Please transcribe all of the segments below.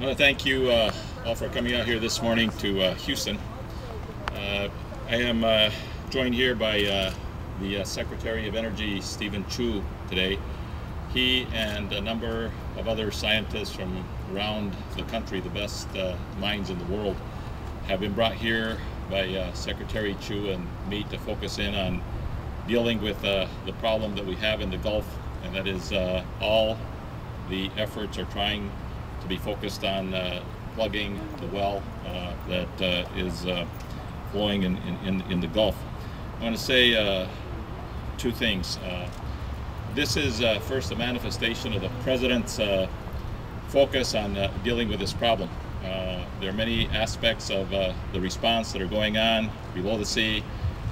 I want to thank you all for coming out here this morning to Houston. I am joined here by the Secretary of Energy, Steven Chu, today. He and a number of other scientists from around the country, the best minds in the world, have been brought here by Secretary Chu and me to focus in on dealing with the problem that we have in the Gulf, and that is all the efforts are trying to be focused on plugging the well that is flowing in the Gulf. I want to say two things. This is first a manifestation of the President's focus on dealing with this problem. There are many aspects of the response that are going on below the sea,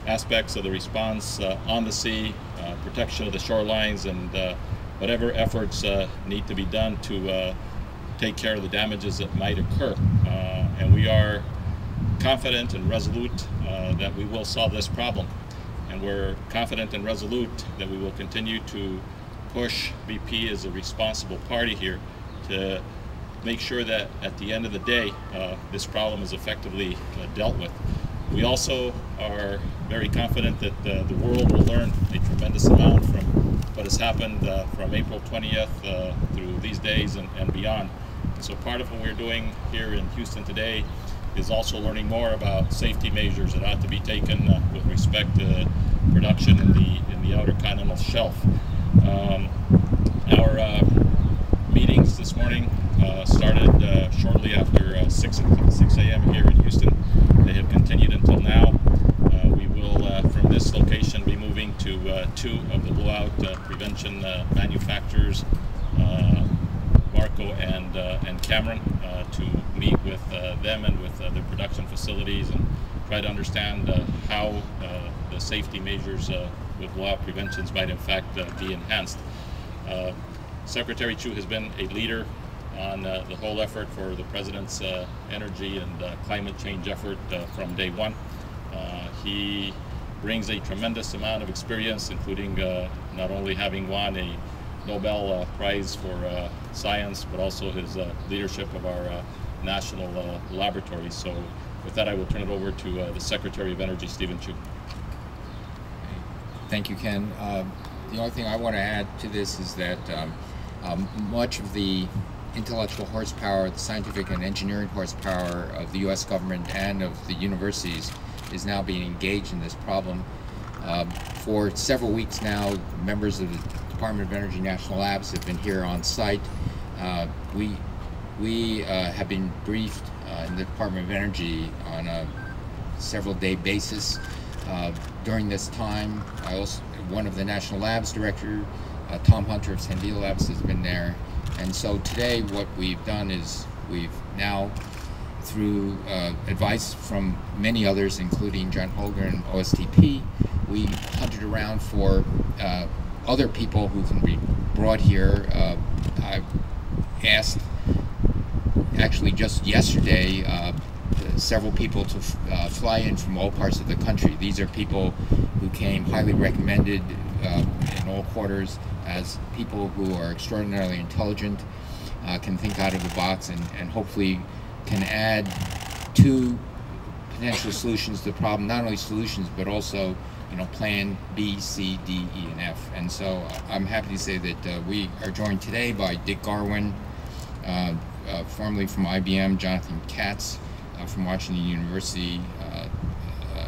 aspects of the response on the sea, protection of the shorelines, and whatever efforts need to be done to take care of the damages that might occur. And we are confident and resolute that we will solve this problem. And we're confident and resolute that we will continue to push BP as a responsible party here to make sure that at the end of the day, this problem is effectively dealt with. We also are very confident that the world will learn a tremendous amount from what has happened from April 20th through these days and beyond. And so part of what we're doing here in Houston today is also learning more about safety measures that ought to be taken with respect to production in the outer continental shelf. Our meetings this morning started shortly after 6 a.m. here in Houston. They have continued until now. We will, from this location, be moving to two of the blowout prevention manufacturers, Marco and Cameron, to meet with them and with their production facilities and try to understand how the safety measures with blowout preventions might in fact be enhanced. Secretary Chu has been a leader on the whole effort for the President's energy and climate change effort from day one. He brings a tremendous amount of experience, including not only having won a Nobel Prize for Science, but also his leadership of our national laboratories. So with that, I will turn it over to the Secretary of Energy, Steven Chu. Thank you, Ken. The only thing I want to add to this is that much of the intellectual horsepower, the scientific and engineering horsepower of the U.S. government and of the universities is now being engaged in this problem. For several weeks now, members of the Department of Energy National Labs have been here on site. We have been briefed in the Department of Energy on a several-day basis. During this time, one of the National Labs director, Tom Hunter of Sandia Labs, has been there. And so today what we've done is we've now, through advice from many others, including John Holger and OSTP, we hunted around for other people who can be brought here. I asked, actually just yesterday, several people to fly in from all parts of the country. These are people who came highly recommended in all quarters as people who are extraordinarily intelligent, can think out of the box, and hopefully can add two potential solutions to the problem. Not only solutions, but also, plan B, C, D, E, and F. And so I'm happy to say that we are joined today by Dick Garwin, formerly from IBM, Jonathan Katz from Washington University,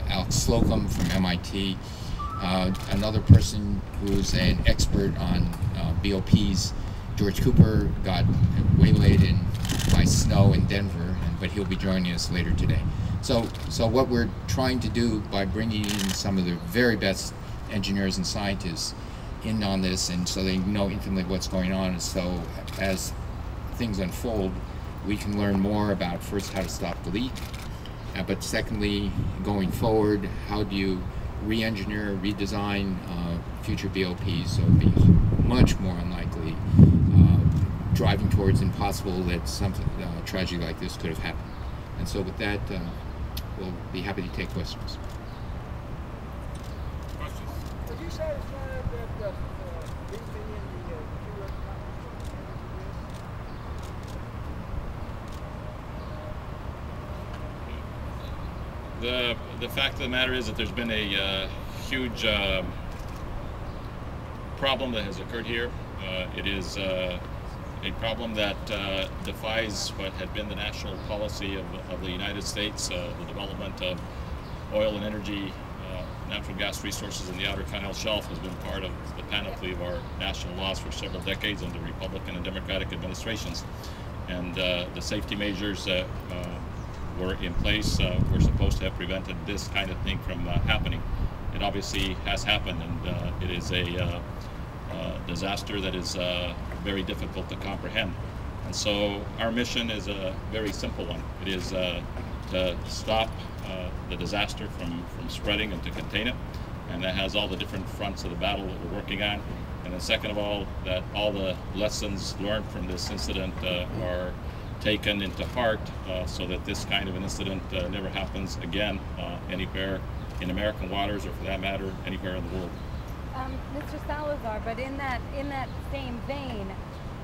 Alex Slocum from MIT, another person who's an expert on BOPs. George Cooper got waylaid by snow in Denver, but he'll be joining us later today. So what we're trying to do by bringing in some of the very best engineers and scientists in on this, and so they know intimately what's going on, and so as things unfold, we can learn more about, first, how to stop the leak, but secondly, going forward, how do you re-engineer, redesign future BOPs so it'll be much more unlikely, driving towards impossible, that something tragedy like this could have happened. And so with that, we'll be happy to take questions. Questions? Are you satisfied that briefing in the The fact of the matter is that there's been a huge problem that has occurred here. It is a problem that defies what had been the national policy of the United States, the development of oil and energy, natural gas resources in the Outer Continental Shelf has been part of the panoply of our national laws for several decades under Republican and Democratic administrations. And the safety measures that were in place were supposed to have prevented this kind of thing from happening. It obviously has happened, and it is a disaster that is very difficult to comprehend. And so our mission is a very simple one. It is to stop the disaster from spreading and to contain it. And that has all the different fronts of the battle that we're working on. And then second of all, that all the lessons learned from this incident are taken into heart so that this kind of an incident never happens again anywhere in American waters, or for that matter, anywhere in the world. Mr. Salazar, but in that same vein,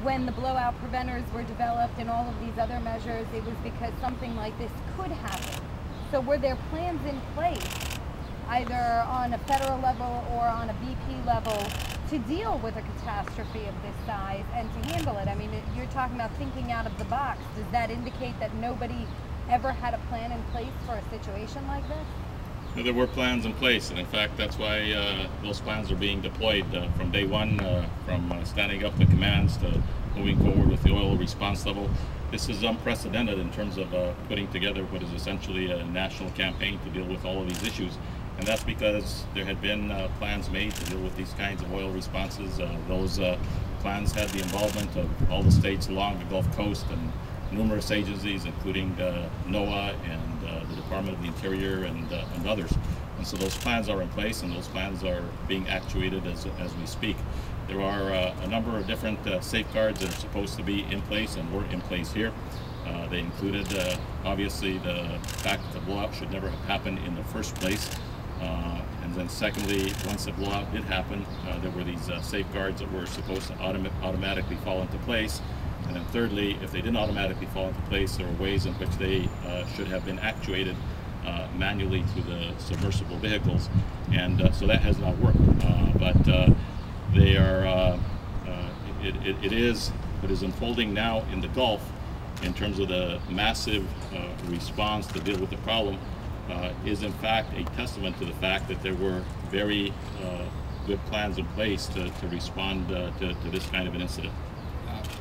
when the blowout preventers were developed and all of these other measures, it was because something like this could happen. So were there plans in place, either on a federal level or on a BP level, to deal with a catastrophe of this size and to handle it? I mean, you're talking about thinking out of the box. Does that indicate that nobody ever had a plan in place for a situation like this? There were plans in place, and in fact that's why those plans are being deployed from day one, from standing up the commands to moving forward with the oil response level. This is unprecedented in terms of putting together what is essentially a national campaign to deal with all of these issues. And that's because there had been plans made to deal with these kinds of oil responses. Those plans had the involvement of all the states along the Gulf Coast and numerous agencies, including NOAA and the Department of the Interior and others. And so those plans are in place, and those plans are being actuated as we speak. There are a number of different safeguards that are supposed to be in place and were in place here. They included, obviously, the fact that the blowout should never have happened in the first place. And then secondly, once the blowout did happen, there were these safeguards that were supposed to automatically fall into place. And then thirdly, if they didn't automatically fall into place, there were ways in which they should have been actuated manually through the submersible vehicles. And so that has not worked. But they are, it is unfolding now in the Gulf in terms of the massive response to deal with the problem. Is in fact a testament to the fact that there were very good plans in place to respond to this kind of an incident.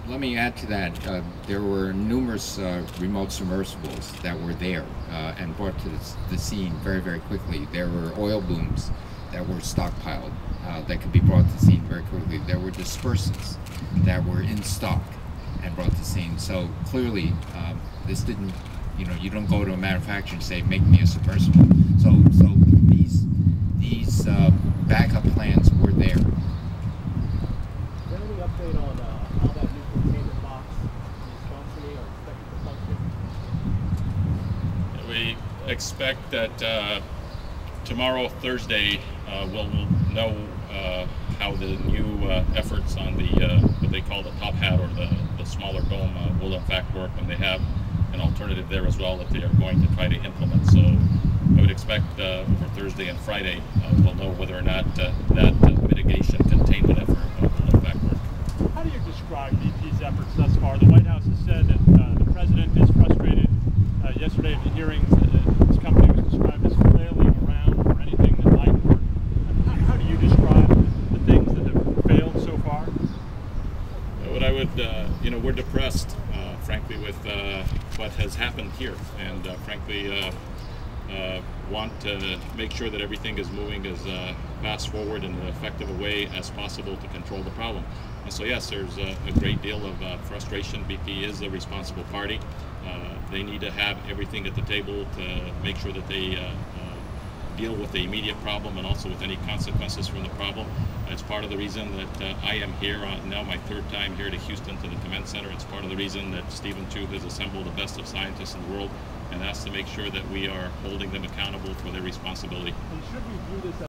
Let me add to that. There were numerous remote submersibles that were there and brought to the scene very, very quickly. There were oil booms that were stockpiled that could be brought to the scene very quickly. There were dispersants that were in stock and brought to the scene. So clearly, this didn't, you don't go to a manufacturer and say, make me a submersible. So these backup plans were there. Is there any update on how that new containment box is functioning or expected to function? We expect that tomorrow, Thursday, we'll know how the new efforts on the what they call the top hat, or the smaller dome, will in fact work, when they have an alternative there as well that they are going to try to implement. So I would expect over Thursday and Friday we'll know whether or not that mitigation containment effort will in fact work. How do you describe BP's efforts thus far? The White House has said that the president is frustrated. Yesterday at the hearings, his company was described as flailing around for anything that might work. How do you describe the things that have failed so far? What I would, we're depressed, frankly, with what has happened here, and frankly want to make sure that everything is moving as fast forward in an effective a way as possible to control the problem. And so yes, there's a great deal of frustration. BP is a responsible party. They need to have everything at the table to make sure that they deal with the immediate problem and also with any consequences from the problem. It's part of the reason that I am here now my third time here to Houston to the Command Center. It's part of the reason that Stephen Chu has assembled the best of scientists in the world, and that's to make sure that we are holding them accountable for their responsibility. And should we view this as